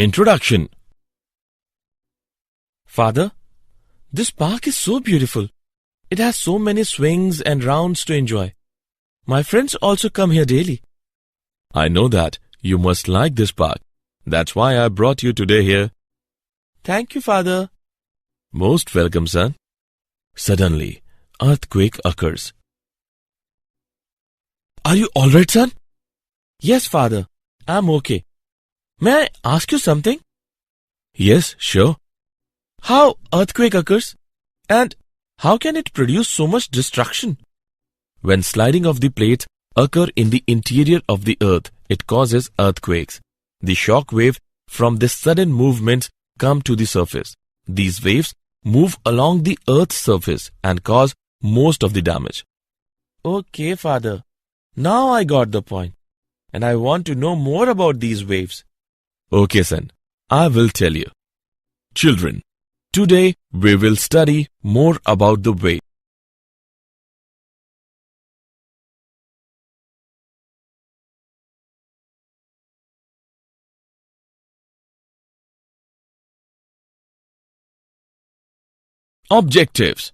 Introduction. Father, this park is so beautiful. It has so many swings and rounds to enjoy. My friends also come here daily. I know that. You must like this park. That's why I brought you today here. Thank you, Father. Most welcome, son. Suddenly, earthquake occurs. Are you all right, son? Yes, Father. I'm okay. May I ask you something? Yes, sure. How earthquake occurs? And how can it produce so much destruction? When sliding of the plates occur in the interior of the earth, it causes earthquakes. The shock wave from this sudden movements come to the surface. These waves move along the earth's surface and cause most of the damage. Okay, Father. Now I got the point. And I want to know more about these waves. Okay, son. I will tell you. Children, today we will study more about the wave. Objectives.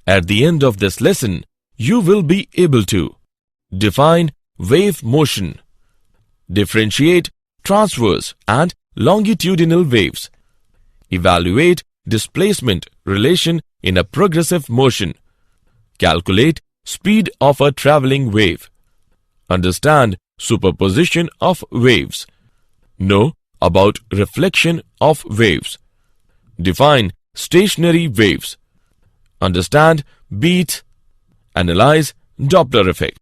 At the end of this lesson, you will be able to define wave motion, differentiate transverse and longitudinal waves, evaluate displacement relation in a progressive motion, calculate speed of a traveling wave, understand superposition of waves, know about reflection of waves, define stationary waves, understand beats, analyze Doppler effect.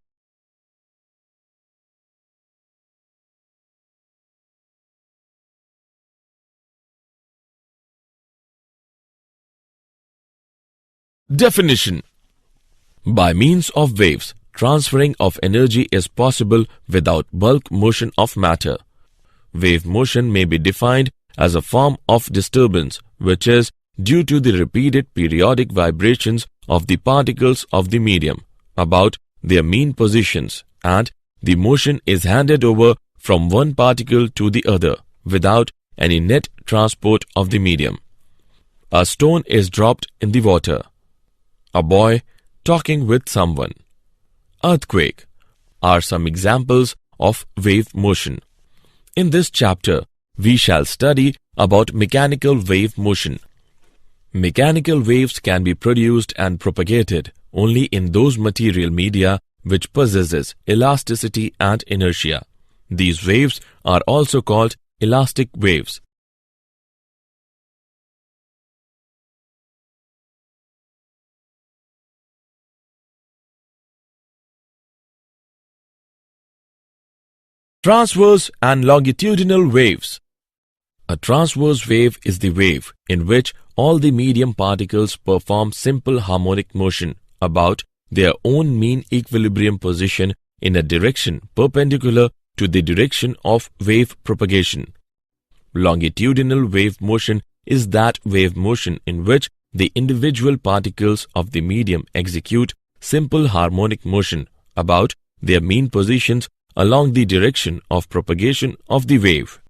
Definition. By means of waves, transferring of energy is possible without bulk motion of matter. Wave motion may be defined as a form of disturbance which is due to the repeated periodic vibrations of the particles of the medium about their mean positions, and the motion is handed over from one particle to the other without any net transport of the medium. A stone is dropped in the water. A boy talking with someone. Earthquake are some examples of wave motion. In this chapter, we shall study about mechanical wave motion. Mechanical waves can be produced and propagated only in those material media which possesses elasticity and inertia. These waves are also called elastic waves. Transverse and longitudinal waves. A transverse wave is the wave in which all the medium particles perform simple harmonic motion about their own mean equilibrium position in a direction perpendicular to the direction of wave propagation. Longitudinal wave motion is that wave motion in which the individual particles of the medium execute simple harmonic motion about their mean positions along the direction of propagation of the wave.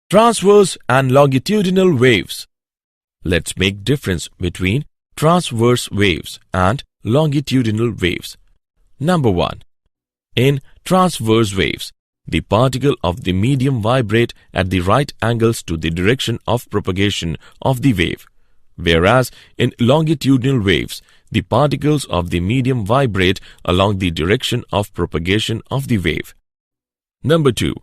Transverse and longitudinal waves. Let's make difference between transverse waves and longitudinal waves. Number 1. In transverse waves, the particle of the medium vibrate at the right angles to the direction of propagation of the wave, whereas in longitudinal waves, the particles of the medium vibrate along the direction of propagation of the wave. Number 2.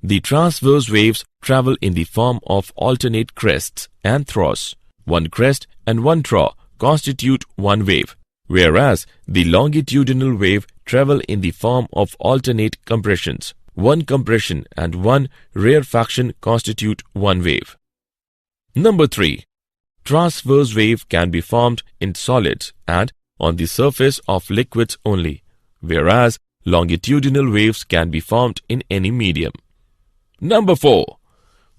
The transverse waves travel in the form of alternate crests and troughs. One crest and one trough constitute one wave, whereas the longitudinal wave travel in the form of alternate compressions. One compression and one rarefaction constitute one wave. Number 3. Transverse wave can be formed in solids and on the surface of liquids only, whereas longitudinal waves can be formed in any medium. Number 4.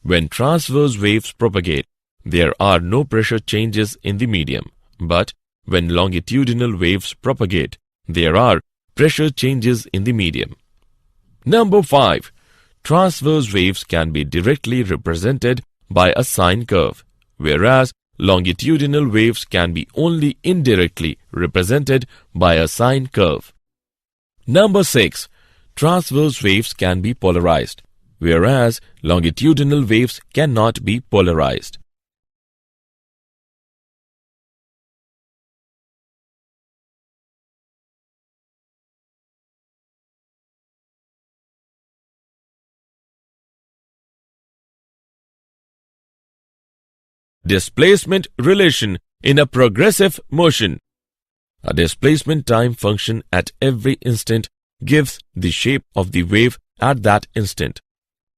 When transverse waves propagate, there are no pressure changes in the medium. But when longitudinal waves propagate, there are pressure changes in the medium. Number 5. Transverse waves can be directly represented by a sine curve, whereas longitudinal waves can be only indirectly represented by a sine curve. Number 6. Transverse waves can be polarized, whereas longitudinal waves cannot be polarized. Displacement relation in a progressive motion. A displacement time function at every instant gives the shape of the wave at that instant.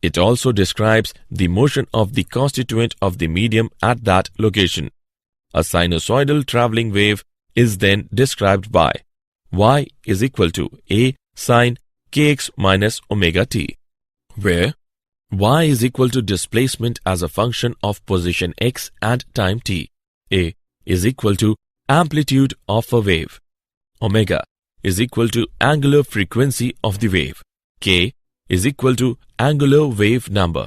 It also describes the motion of the constituent of the medium at that location. A sinusoidal traveling wave is then described by y is equal to a sine kx minus omega t, where y is equal to displacement as a function of position x and time t. A is equal to amplitude of a wave. Omega is equal to angular frequency of the wave. K is equal to angular wave number.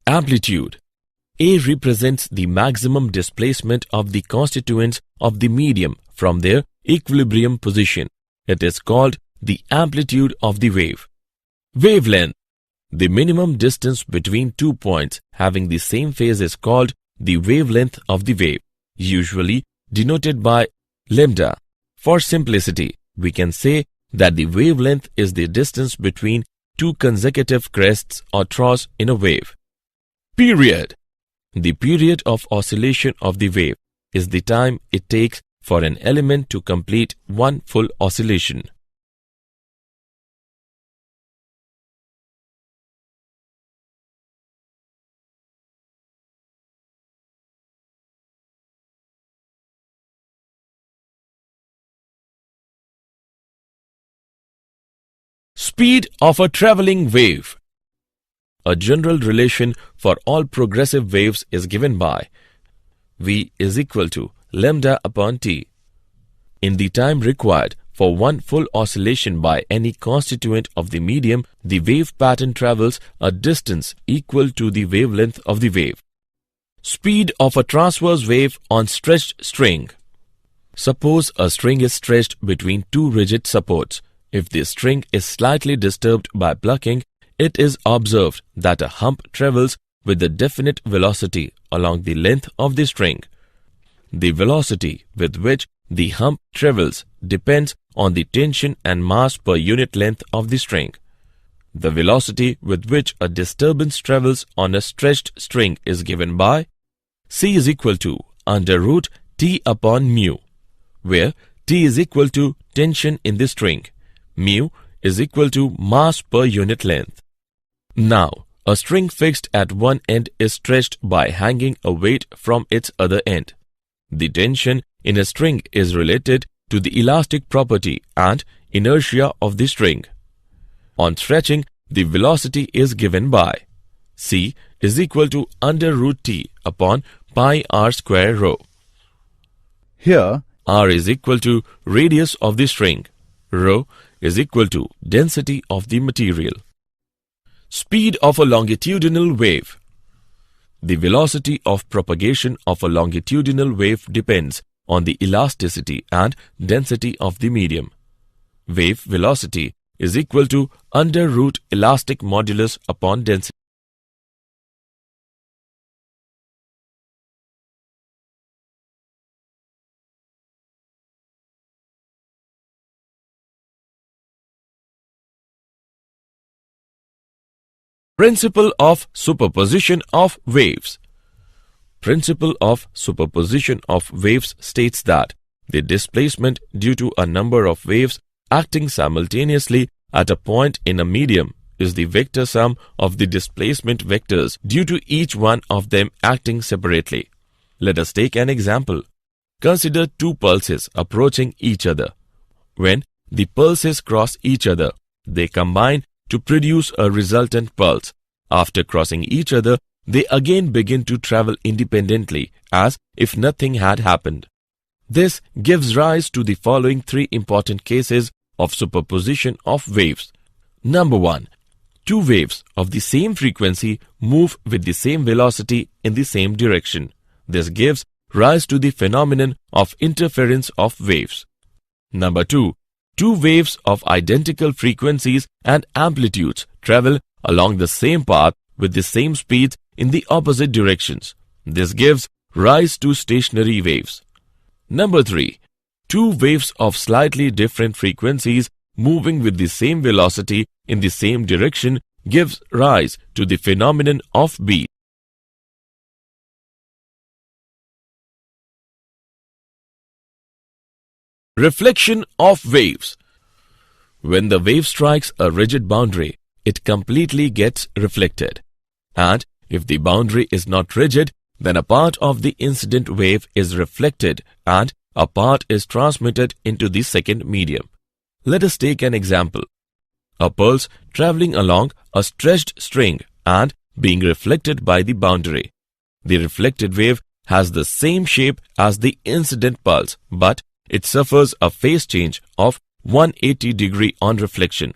Amplitude. A represents the maximum displacement of the constituents of the medium from their equilibrium position. It is called the amplitude of the wave. Wavelength. The minimum distance between 2 points having the same phase is called the wavelength of the wave, usually denoted by lambda. For simplicity, we can say that the wavelength is the distance between two consecutive crests or troughs in a wave. Period. The period of oscillation of the wave is the time it takes for an element to complete one full oscillation. Speed of a traveling wave. A general relation for all progressive waves is given by v is equal to lambda upon t. In the time required for one full oscillation by any constituent of the medium, the wave pattern travels a distance equal to the wavelength of the wave. Speed of a transverse wave on stretched string. Suppose a string is stretched between two rigid supports. If the string is slightly disturbed by plucking, it is observed that a hump travels with a definite velocity along the length of the string. The velocity with which the hump travels depends on the tension and mass per unit length of the string. The velocity with which a disturbance travels on a stretched string is given by C is equal to under root T upon mu, where T is equal to tension in the string. Mu is equal to mass per unit length. Now, a string fixed at one end is stretched by hanging a weight from its other end. The tension in a string is related to the elastic property and inertia of the string. On stretching, the velocity is given by C is equal to under root T upon pi r square rho. Here, r is equal to radius of the string. Rho is equal to density of the material. Speed of a longitudinal wave. The velocity of propagation of a longitudinal wave depends on the elasticity and density of the medium. Wave velocity is equal to under root elastic modulus upon density. Principle of superposition of waves. Principle of superposition of waves states that the displacement due to a number of waves acting simultaneously at a point in a medium is the vector sum of the displacement vectors due to each one of them acting separately. Let us take an example. Consider two pulses approaching each other. When the pulses cross each other, they combine to produce a resultant pulse. After crossing each other, they again begin to travel independently as if nothing had happened. This gives rise to the following three important cases of superposition of waves. Number 1. Two waves of the same frequency move with the same velocity in the same direction. This gives rise to the phenomenon of interference of waves. Number 2. Two waves of identical frequencies and amplitudes travel along the same path with the same speeds in the opposite directions. This gives rise to stationary waves. Number 3. Two waves of slightly different frequencies moving with the same velocity in the same direction gives rise to the phenomenon of beat. Reflection of waves. When the wave strikes a rigid boundary, it completely gets reflected. And if the boundary is not rigid, then a part of the incident wave is reflected and a part is transmitted into the second medium. Let us take an example. A pulse traveling along a stretched string and being reflected by the boundary. The reflected wave has the same shape as the incident pulse, but it suffers a phase change of 180 degree on reflection.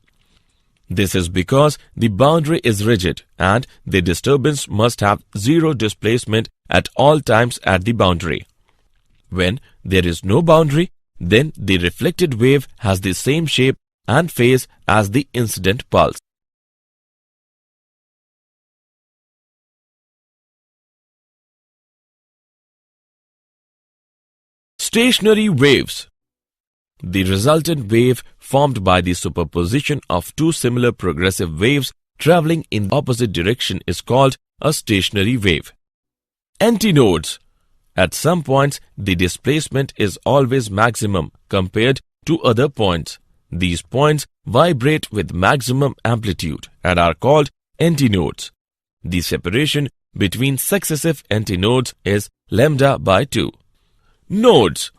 This is because the boundary is rigid and the disturbance must have zero displacement at all times at the boundary. When there is no boundary, then the reflected wave has the same shape and phase as the incident pulse. Stationary waves. The resultant wave formed by the superposition of two similar progressive waves traveling in the opposite direction is called a stationary wave. Antinodes. At some points, the displacement is always maximum compared to other points. These points vibrate with maximum amplitude and are called antinodes. The separation between successive antinodes is lambda by 2. Nodes.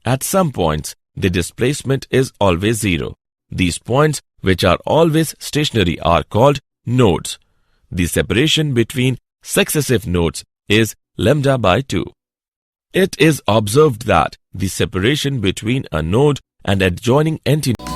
At some points, the displacement is always zero. These points, which are always stationary, are called nodes. The separation between successive nodes is lambda by 2. It is observed that the separation between a node and adjoining antinode